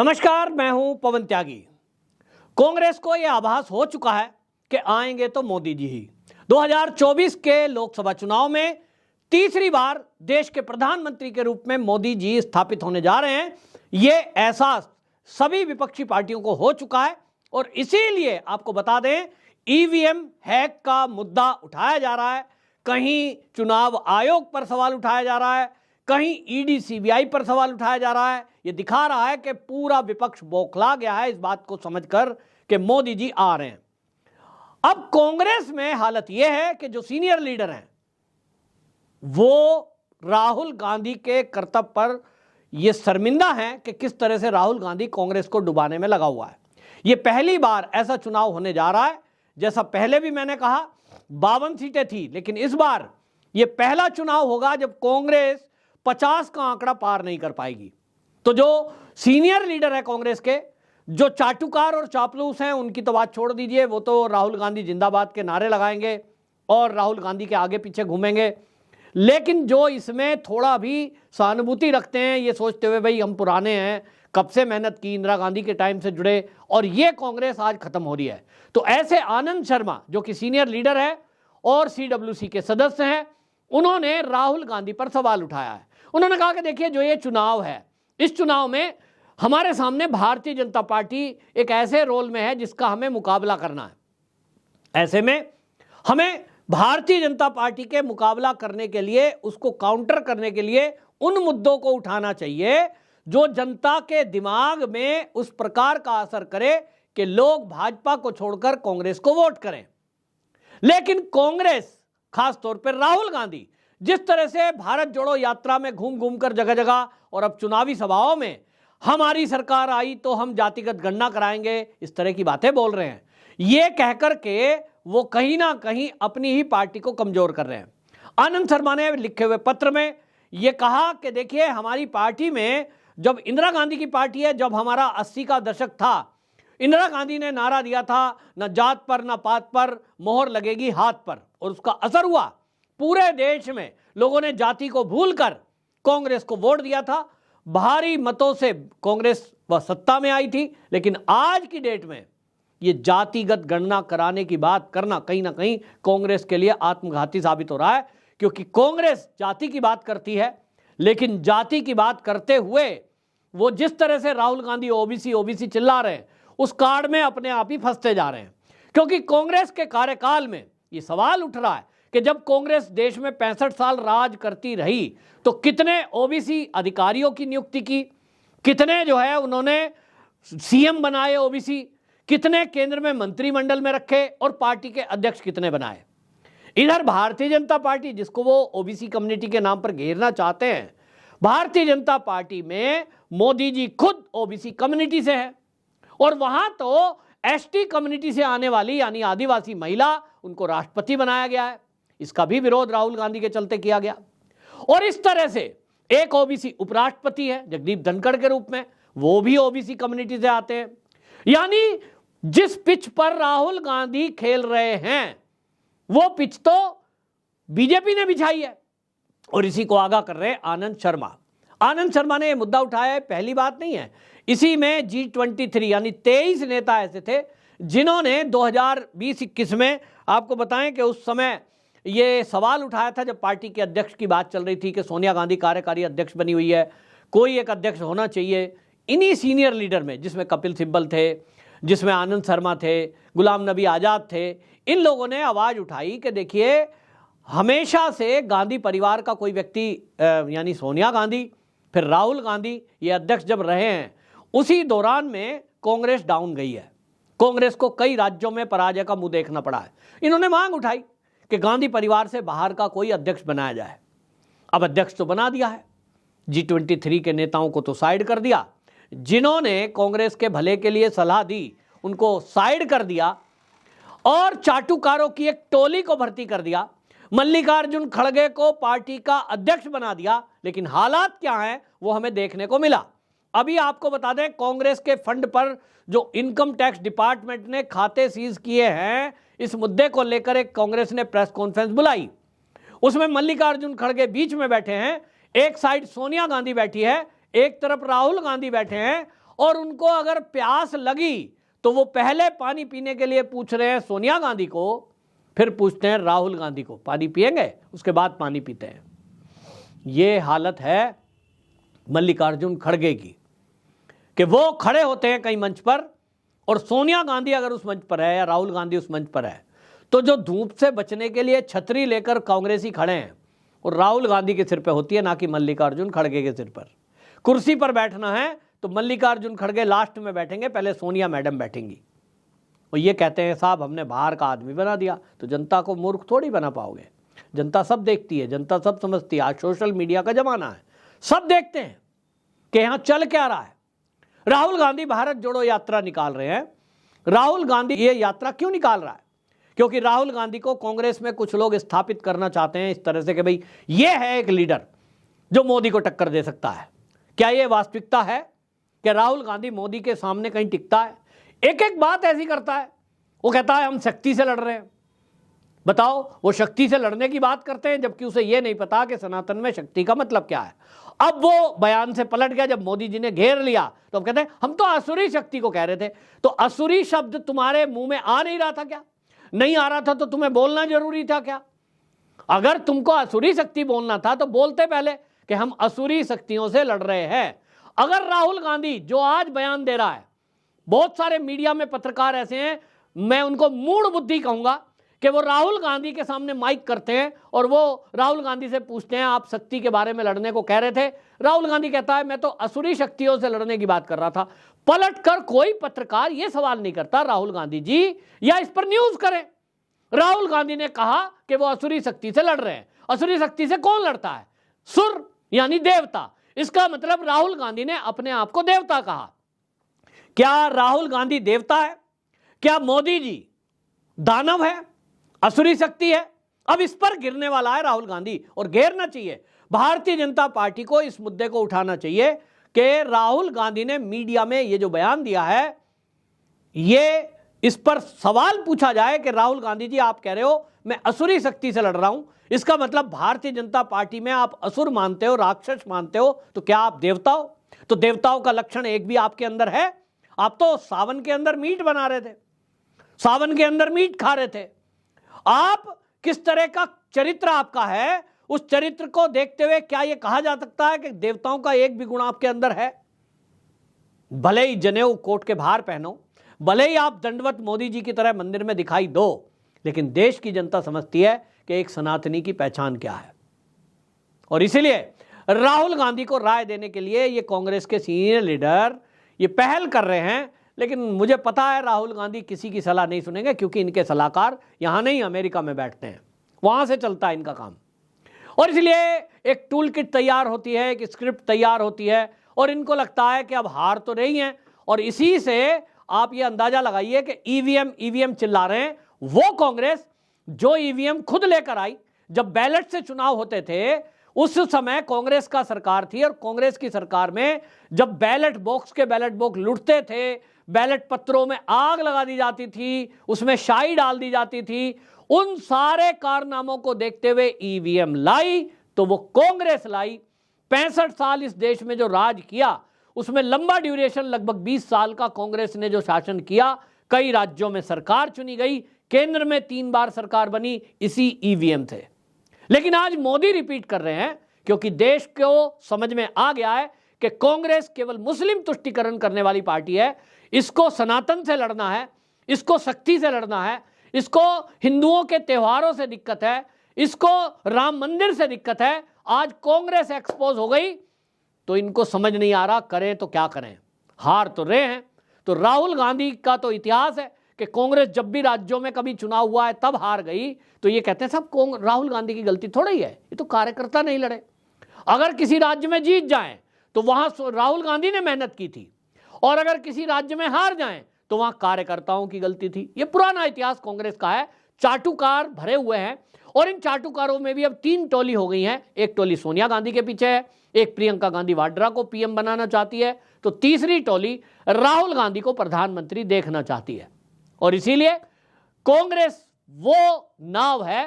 नमस्कार, मैं हूं पवन त्यागी। कांग्रेस को यह आभास हो चुका है कि आएंगे तो मोदी जी ही। 2024 के लोकसभा चुनाव में तीसरी बार देश के प्रधानमंत्री के रूप में मोदी जी स्थापित होने जा रहे हैं। यह एहसास सभी विपक्षी पार्टियों को हो चुका है और इसीलिए आपको बता दें, ईवीएम हैक का मुद्दा उठाया जा रहा है। कहीं चुनाव आयोग पर सवाल उठाया जा रहा है, कहीं ईडी सीबीआई पर सवाल उठाया जा रहा है। यह दिखा रहा है कि पूरा विपक्ष बौखला गया है इस बात को समझकर कि मोदी जी आ रहे हैं। अब कांग्रेस में हालत यह है कि जो सीनियर लीडर हैं वो राहुल गांधी के करतब पर यह शर्मिंदा हैं कि किस तरह से राहुल गांधी कांग्रेस को डुबाने में लगा हुआ है। यह पहली बार ऐसा चुनाव होने जा रहा है। जैसा पहले भी मैंने कहा 52 सीटें थी, लेकिन इस बार यह पहला चुनाव होगा जब कांग्रेस 50 का आंकड़ा पार नहीं कर पाएगी। तो जो सीनियर लीडर है कांग्रेस के, जो चाटुकार और चापलूस हैं, उनकी तो बात छोड़ दीजिए। वो तो राहुल गांधी जिंदाबाद के नारे लगाएंगे और राहुल गांधी के आगे पीछे घूमेंगे। लेकिन जो इसमें थोड़ा भी सहानुभूति रखते हैं, ये सोचते हुए भाई हम पुराने हैं, कब से मेहनत की, इंदिरा गांधी के टाइम से जुड़े और ये कांग्रेस आज खत्म हो रही है, तो ऐसे आनंद शर्मा जो कि सीनियर लीडर है और सीडब्ल्यूसी के सदस्य हैं, उन्होंने राहुल गांधी पर सवाल उठाया है। उन्होंने कहा कि देखिए, जो ये चुनाव है, इस चुनाव में हमारे सामने भारतीय जनता पार्टी एक ऐसे रोल में है जिसका हमें मुकाबला करना है। ऐसे में हमें भारतीय जनता पार्टी के मुकाबला करने के लिए, उसको काउंटर करने के लिए उन मुद्दों को उठाना चाहिए जो जनता के दिमाग में उस प्रकार का असर करे कि लोग भाजपा को छोड़कर कांग्रेस को वोट करें। लेकिन कांग्रेस, खासतौर पर राहुल गांधी, जिस तरह से भारत जोड़ो यात्रा में घूम घूम कर जगह जगह और अब चुनावी सभाओं में हमारी सरकार आई तो हम जातिगत गणना कराएंगे, इस तरह की बातें बोल रहे हैं, ये कहकर के वो कहीं ना कहीं अपनी ही पार्टी को कमजोर कर रहे हैं। आनंद शर्मा ने लिखे हुए पत्र में ये कहा कि देखिए, हमारी पार्टी में जब इंदिरा गांधी की पार्टी है, जब हमारा 80 का दशक था, इंदिरा गांधी ने नारा दिया था, न जात पर न पात पर मोहर लगेगी हाथ पर, और उसका असर हुआ। पूरे देश में लोगों ने जाति को भूलकर कांग्रेस को वोट दिया था। भारी मतों से कांग्रेस वह सत्ता में आई थी। लेकिन आज की डेट में ये जातिगत गणना कराने की बात करना कहीं ना कहीं कांग्रेस के लिए आत्मघाती साबित हो रहा है, क्योंकि कांग्रेस जाति की बात करती है, लेकिन जाति की बात करते हुए वो जिस तरह से राहुल गांधी ओबीसी ओबीसी चिल्ला रहे हैं, उस कार्ड में अपने आप ही फंसते जा रहे हैं। क्योंकि कांग्रेस के कार्यकाल में ये सवाल उठ रहा है कि जब कांग्रेस देश में 65 साल राज करती रही तो कितने ओबीसी अधिकारियों की नियुक्ति की, कितने जो है उन्होंने सीएम बनाए ओबीसी, कितने केंद्र में मंत्रिमंडल में रखे और पार्टी के अध्यक्ष कितने बनाए। इधर भारतीय जनता पार्टी, जिसको वो ओबीसी कम्युनिटी के नाम पर घेरना चाहते हैं, भारतीय जनता पार्टी में मोदी जी खुद ओबीसी कम्युनिटी से है और वहां तो एसटी कम्युनिटी से आने वाली यानी आदिवासी महिला, उनको राष्ट्रपति बनाया गया है। इसका भी विरोध राहुल गांधी के चलते किया गया। और इस तरह से एक ओबीसी उपराष्ट्रपति है जगदीप धनखड़ के रूप में, वो भी ओबीसी कम्युनिटी से आते हैं। यानी जिस पिच पर राहुल गांधी खेल रहे हैं वो पिच तो बीजेपी ने बिछाई है और इसी को आगाह कर रहे हैं आनंद शर्मा। आनंद शर्मा ने यह मुद्दा उठाया है, पहली बात नहीं है। इसी में G23 यानी 23 नेता ऐसे थे जिन्होंने 2020-21 में, आपको बताएं कि उस समय ये सवाल उठाया था जब पार्टी के अध्यक्ष की बात चल रही थी कि सोनिया गांधी कार्यकारी अध्यक्ष बनी हुई है, कोई एक अध्यक्ष होना चाहिए। इन्हीं सीनियर लीडर में, जिसमें कपिल सिब्बल थे, जिसमें आनंद शर्मा थे, गुलाम नबी आज़ाद थे, इन लोगों ने आवाज़ उठाई कि देखिए, हमेशा से गांधी परिवार का कोई व्यक्ति यानी सोनिया गांधी, फिर राहुल गांधी, ये अध्यक्ष जब रहे हैं, उसी दौरान में कांग्रेस डाउन गई है। कांग्रेस को कई राज्यों में पराजय का मुंह देखना पड़ा है। इन्होंने मांग उठाई कि गांधी परिवार से बाहर का कोई अध्यक्ष बनाया जाए। अब अध्यक्ष तो बना दिया है, G23 के नेताओं को तो साइड कर दिया, जिन्होंने कांग्रेस के भले के लिए सलाह दी उनको साइड कर दिया और चाटुकारों की एक टोली को भर्ती कर दिया। मल्लिकार्जुन खड़गे को पार्टी का अध्यक्ष बना दिया। लेकिन हालात क्या हैं वो हमें देखने को मिला। अभी आपको बता दें, कांग्रेस के फंड पर जो इनकम टैक्स डिपार्टमेंट ने खाते सीज किए हैं, इस मुद्दे को लेकर एक कांग्रेस ने प्रेस कॉन्फ्रेंस बुलाई। उसमें मल्लिकार्जुन खड़गे बीच में बैठे हैं, एक साइड सोनिया गांधी बैठी है, एक तरफ राहुल गांधी बैठे हैं और उनको अगर प्यास लगी तो वो पहले पानी पीने के लिए पूछ रहे हैं सोनिया गांधी को, फिर पूछते हैं राहुल गांधी को पानी पिएंगे, उसके बाद पानी पीते हैं। ये हालत है मल्लिकार्जुन खड़गे की कि वो खड़े होते हैं कहीं मंच पर, और सोनिया गांधी अगर उस मंच पर है या राहुल गांधी उस मंच पर है, तो जो धूप से बचने के लिए छतरी लेकर कांग्रेसी खड़े हैं, और राहुल गांधी के सिर पे होती है, ना कि मल्लिकार्जुन खड़गे के सिर पर। कुर्सी पर बैठना है तो मल्लिकार्जुन खड़गे लास्ट में बैठेंगे, पहले सोनिया मैडम बैठेंगी। और ये कहते हैं साहब हमने बाहर का आदमी बना दिया, तो जनता को मूर्ख थोड़ी बना पाओगे। जनता सब देखती है, जनता सब समझती है। आज सोशल मीडिया का जमाना है, सब देखते हैं कि यहाँ चल क्या रहा है। राहुल गांधी भारत जोड़ो यात्रा निकाल रहे हैं। राहुल गांधी ये यात्रा क्यों निकाल रहा है? क्योंकि राहुल गांधी को कांग्रेस में कुछ लोग स्थापित करना चाहते हैं इस तरह से कि भाई ये है एक लीडर जो मोदी को टक्कर दे सकता है। क्या ये वास्तविकता है कि राहुल गांधी मोदी के सामने कहीं टिकता है? एक एक बात ऐसी करता है, वो कहता है हम शक्ति से लड़ रहे हैं। बताओ, वो शक्ति से लड़ने की बात करते हैं जबकि उसे ये नहीं पता कि सनातन में शक्ति का मतलब क्या है। अब वो बयान से पलट गया जब मोदी जी ने घेर लिया, तो अब कहते हैं हम तो असुरी शक्ति को कह रहे थे। तो असुरी शब्द तुम्हारे मुंह में आ नहीं रहा था क्या? नहीं आ रहा था तो तुम्हें बोलना जरूरी था क्या? अगर तुमको असुरी शक्ति बोलना था तो बोलते पहले कि हम असुरी शक्तियों से लड़ रहे हैं। अगर राहुल गांधी जो आज बयान दे रहा है, बहुत सारे मीडिया में पत्रकार ऐसे हैं, मैं उनको मूढ़ बुद्धि कहूंगा कि वो राहुल गांधी के सामने माइक करते हैं और वो राहुल गांधी से पूछते हैं आप शक्ति के बारे में लड़ने को कह रहे थे। राहुल गांधी कहता है मैं तो असुरी शक्तियों से लड़ने की बात कर रहा था। पलटकर कोई पत्रकार ये सवाल नहीं करता राहुल गांधी जी या इस पर न्यूज करें। राहुल गांधी ने कहा कि वो असुरी शक्ति से लड़ रहे हैं। असुरी शक्ति से कौन लड़ता है? सुर यानी देवता। इसका मतलब राहुल गांधी ने अपने आप को देवता कहा। क्या राहुल गांधी देवता है? क्या मोदी जी दानव है, असुरी शक्ति है? अब इस पर गिरने वाला है राहुल गांधी, और घेरना चाहिए। भारतीय जनता पार्टी को इस मुद्दे को उठाना चाहिए कि राहुल गांधी ने मीडिया में ये जो बयान दिया है, ये इस पर सवाल पूछा जाए कि राहुल गांधी जी आप कह रहे हो मैं असुरी शक्ति से लड़ रहा हूं, इसका मतलब भारतीय जनता पार्टी में आप असुर मानते हो, राक्षस मानते हो, तो क्या आप देवता हो? तो देवताओं का लक्षण एक भी आपके अंदर है? आप तो सावन के अंदर मीट बना रहे थे, सावन के अंदर मीट खा रहे थे। आप किस तरह का चरित्र आपका है, उस चरित्र को देखते हुए क्या यह कहा जा सकता है कि देवताओं का एक भी गुण आपके अंदर है? भले ही जनेऊ कोट के बाहर पहनो, भले ही आप दंडवत मोदी जी की तरह मंदिर में दिखाई दो, लेकिन देश की जनता समझती है कि एक सनातनी की पहचान क्या है। और इसीलिए राहुल गांधी को राय देने के लिए ये कांग्रेस के सीनियर लीडर ये पहल कर रहे हैं। लेकिन मुझे पता है राहुल गांधी किसी की सलाह नहीं सुनेंगे, क्योंकि इनके सलाहकार यहां नहीं अमेरिका में बैठते हैं, वहां से चलता है इनका काम। और इसलिए एक टूल किट तैयार होती है, एक स्क्रिप्ट तैयार होती है, और इनको लगता है कि अब हार तो रही हैं। और इसी से आप ये अंदाजा लगाइए कि ईवीएम चिल्ला रहे हैं वो कांग्रेस जो ईवीएम खुद लेकर आई। जब बैलेट से चुनाव होते थे उस समय कांग्रेस का सरकार थी, और कांग्रेस की सरकार में जब बैलेट बॉक्स लुटते थे, बैलेट पत्रों में आग लगा दी जाती थी, उसमें शाई डाल दी जाती थी, उन सारे कारनामों को देखते हुए ईवीएम लाई तो वो कांग्रेस लाई। 65 साल इस देश में जो राज किया उसमें लंबा ड्यूरेशन लगभग 20 साल का कांग्रेस ने जो शासन किया, कई राज्यों में सरकार चुनी गई, केंद्र में 3 बार सरकार बनी, इसी ईवीएम थे। लेकिन आज मोदी रिपीट कर रहे हैं क्योंकि देश को समझ में आ गया है कि कांग्रेस केवल मुस्लिम तुष्टीकरण करने वाली पार्टी है। इसको सनातन से लड़ना है, इसको शक्ति से लड़ना है, इसको हिंदुओं के त्योहारों से दिक्कत है, इसको राम मंदिर से दिक्कत है। आज कांग्रेस एक्सपोज हो गई तो इनको समझ नहीं आ रहा करें तो क्या करें, हार तो रहे हैं। तो राहुल गांधी का तो इतिहास है कि कांग्रेस जब भी राज्यों में कभी चुनाव हुआ है तब हार गई, तो ये कहते हैं सब राहुल गांधी की गलती थोड़ा ही है, ये तो कार्यकर्ता नहीं लड़े। अगर किसी राज्य में जीत जाएं तो वहां राहुल गांधी ने मेहनत की थी, और अगर किसी राज्य में हार जाएं तो वहां कार्यकर्ताओं की गलती थी। ये पुराना इतिहास कांग्रेस का है। चाटुकार भरे हुए हैं, और इन चाटुकारों में भी अब 3 टोली हो गई हैं। एक टोली सोनिया गांधी के पीछे है, एक प्रियंका गांधी वाड्रा को पीएम बनाना चाहती है, तो तीसरी टोली राहुल गांधी को प्रधानमंत्री देखना चाहती है। और इसीलिए कांग्रेस वो नाव है,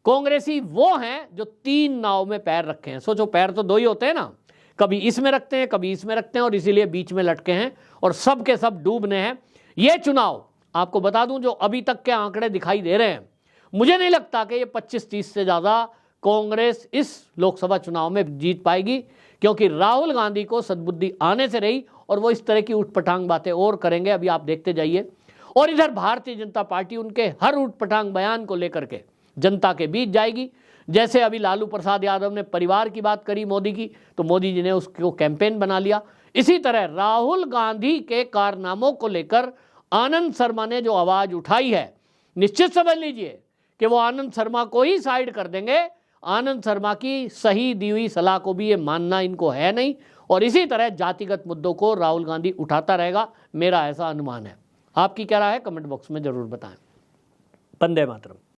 कांग्रेसी वो हैं जो 3 नाव में पैर रखे हैं। सोचो, पैर तो 2 ही होते हैं ना, कभी इसमें रखते हैं, कभी इसमें रखते हैं, और इसीलिए बीच में लटके हैं और सब के सब डूबने हैं। ये चुनाव आपको बता दूं, जो अभी तक के आंकड़े दिखाई दे रहे हैं, मुझे नहीं लगता कि ये 25-30 से ज़्यादा कांग्रेस इस लोकसभा चुनाव में जीत पाएगी, क्योंकि राहुल गांधी को सद्बुद्धि आने से रही और वो इस तरह की उठपटांग बातें और करेंगे, अभी आप देखते जाइए। और इधर भारतीय जनता पार्टी उनके हर उठपटांग बयान को लेकर के जनता के बीच जाएगी। जैसे अभी लालू प्रसाद यादव ने परिवार की बात करी मोदी की, तो मोदी जी ने उसको कैंपेन बना लिया। इसी तरह राहुल गांधी के कारनामों को लेकर आनंद शर्मा ने जो आवाज उठाई है, निश्चित समझ लीजिए कि वो आनंद शर्मा को ही साइड कर देंगे। आनंद शर्मा की सही दी हुई सलाह को भी ये मानना इनको है नहीं, और इसी तरह जातिगत मुद्दों को राहुल गांधी उठाता रहेगा, मेरा ऐसा अनुमान है। आपकी क्या राय है, कमेंट बॉक्स में जरूर बताएं। वंदे मातरम।